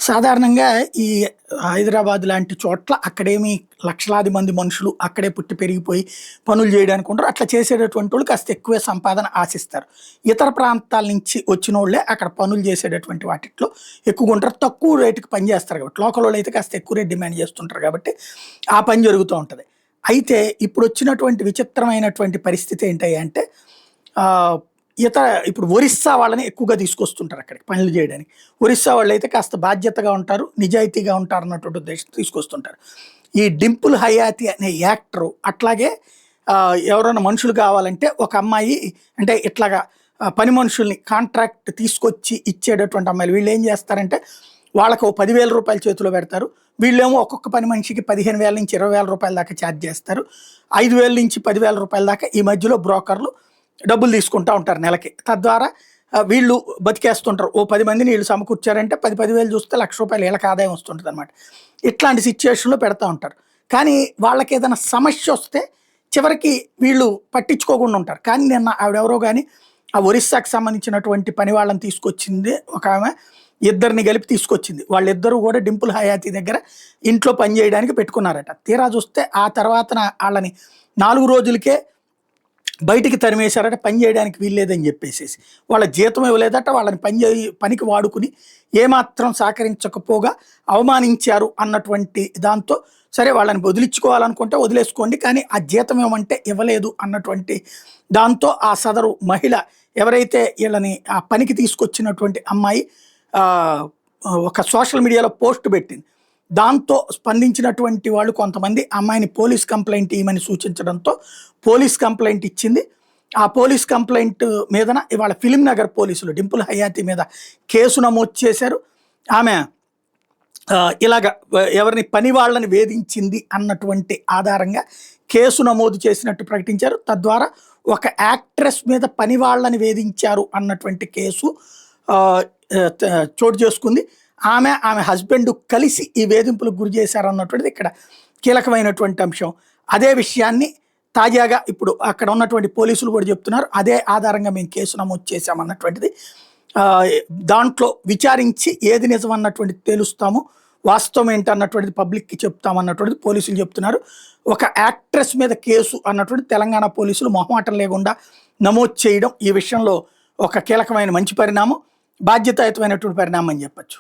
సాధారణంగా ఈ హైదరాబాద్ లాంటి చోట్ల అక్కడేమి లక్షలాది మంది మనుషులు అక్కడే పుట్టి పెరిగిపోయి పనులు చేయడానికి ఉంటారు. అట్లా చేసేటటువంటి వాళ్ళు కాస్త ఎక్కువే సంపాదన ఆశిస్తారు. ఇతర ప్రాంతాల నుంచి వచ్చినోళ్ళే అక్కడ పనులు చేసేటటువంటి వాటిట్లో ఎక్కువగా ఉంటారు. తక్కువ రేటుకి పని చేస్తారు కాబట్టి లోకల్ వాళ్ళు అయితే కాస్త ఎక్కువ రేట్ డిమాండ్ చేస్తుంటారు కాబట్టి ఆ పని జరుగుతూ ఉంటుంది. అయితే ఇప్పుడు వచ్చినటువంటి విచిత్రమైనటువంటి పరిస్థితి ఏంటి అంటే ఇప్పుడు ఒరిస్సా వాళ్ళని ఎక్కువగా తీసుకొస్తుంటారు అక్కడికి పనులు చేయడానికి. ఒరిస్సా వాళ్ళు అయితే కాస్త బాధ్యతగా ఉంటారు, నిజాయితీగా ఉంటారు అన్నటువంటి ఉద్దేశం తీసుకొస్తుంటారు. ఈ డింపుల్ హయాతి అనే యాక్టరు అట్లాగే ఎవరైనా మనుషులు కావాలంటే ఒక అమ్మాయి అంటే ఇట్లాగా పని మనుషుల్ని కాంట్రాక్ట్ తీసుకొచ్చి ఇచ్చేటటువంటి అమ్మాయిలు వీళ్ళు ఏం చేస్తారంటే వాళ్ళకు 10,000 రూపాయలు చేతిలో పెడతారు. వీళ్ళేమో ఒక్కొక్క పని మనిషికి 15,000 నుంచి 20,000 రూపాయల దాకా ఛార్జ్ చేస్తారు. 5,000 నుంచి 10,000 రూపాయల దాకా ఈ మధ్యలో బ్రోకర్లు డబ్బులు తీసుకుంటూ ఉంటారు నెలకి. తద్వారా వీళ్ళు బతికేస్తుంటారు. ఓ 10 మందిని వీళ్ళు సమకూర్చారంటే 10,000 చూస్తే ₹1,00,000 వీళ్ళకి ఆదాయం వస్తుంటుంది అనమాట. ఇట్లాంటి సిచ్యువేషన్లో పెడతా ఉంటారు. కానీ వాళ్ళకి ఏదైనా సమస్య వస్తే చివరికి వీళ్ళు పట్టించుకోకుండా ఉంటారు. కానీ నిన్న ఆవిడెవరో కానీ ఆ ఒరిస్సాకి సంబంధించినటువంటి పని వాళ్ళని తీసుకొచ్చింది ఒక ఆమె, ఇద్దరిని కలిపి తీసుకొచ్చింది. వాళ్ళిద్దరూ కూడా డింపుల్ హయాతి దగ్గర ఇంట్లో పని చేయడానికి పెట్టుకున్నారట. తీరా చూస్తే ఆ తర్వాత వాళ్ళని 4 రోజులకే బయటికి తరిమేశారట. పని చేయడానికి వీల్లేదని చెప్పేసేసి వాళ్ళ జీతం ఇవ్వలేదట. వాళ్ళని పనికి వాడుకుని ఏమాత్రం సహకరించకపోగా అవమానించారు అన్నటువంటి దాంతో సరే వాళ్ళని వదిలించుకోవాలనుకుంటే వదిలేసుకోండి, కానీ ఆ జీతం ఏమంటే ఇవ్వలేదు అన్నటువంటి దాంతో ఆ సదరు మహిళ ఎవరైతే వీళ్ళని ఆ పనికి తీసుకొచ్చినటువంటి అమ్మాయి ఒక సోషల్ మీడియాలో పోస్ట్ పెట్టింది. దాంతో స్పందించినటువంటి వాళ్ళు కొంతమంది అమ్మాయిని పోలీస్ కంప్లైంట్ ఇవ్వమని సూచించడంతో పోలీస్ కంప్లైంట్ ఇచ్చింది. ఆ పోలీస్ కంప్లైంట్ మీదన ఇవాళ ఫిలిం నగర్ పోలీసులు డింపుల్ హయాతి మీద కేసు నమోదు చేశారు. ఆమె ఇలాగ ఎవరిని పని వాళ్ళని వేధించింది అన్నటువంటి ఆధారంగా కేసు నమోదు చేసినట్టు ప్రకటించారు. తద్వారా ఒక యాక్ట్రెస్ మీద పని వాళ్ళని వేధించారు అన్నటువంటి కేసు చోటు చేసుకుంది. ఆమె హస్బెండ్ కలిసి ఈ వేధింపులకు గురి చేశారన్నటువంటిది ఇక్కడ కీలకమైనటువంటి అంశం. అదే విషయాన్ని తాజాగా ఇప్పుడు అక్కడ ఉన్నటువంటి పోలీసులు కూడా చెప్తున్నారు. అదే ఆధారంగా మేము కేసు నమోదు చేశామన్నటువంటిది. దాంట్లో విచారించి ఏది నిజం అన్నటువంటిది తేలుస్తాము, వాస్తవం ఏంటన్నటువంటిది పబ్లిక్కి చెప్తామన్నటువంటిది పోలీసులు చెప్తున్నారు. ఒక యాక్ట్రెస్ మీద కేసు అన్నటువంటి తెలంగాణ పోలీసులు మొహమాటం లేకుండా నమోదు చేయడం ఈ విషయంలో ఒక కీలకమైన మంచి పరిణామం, బాధ్యతాయుతమైనటువంటి పరిణామం అని చెప్పచ్చు.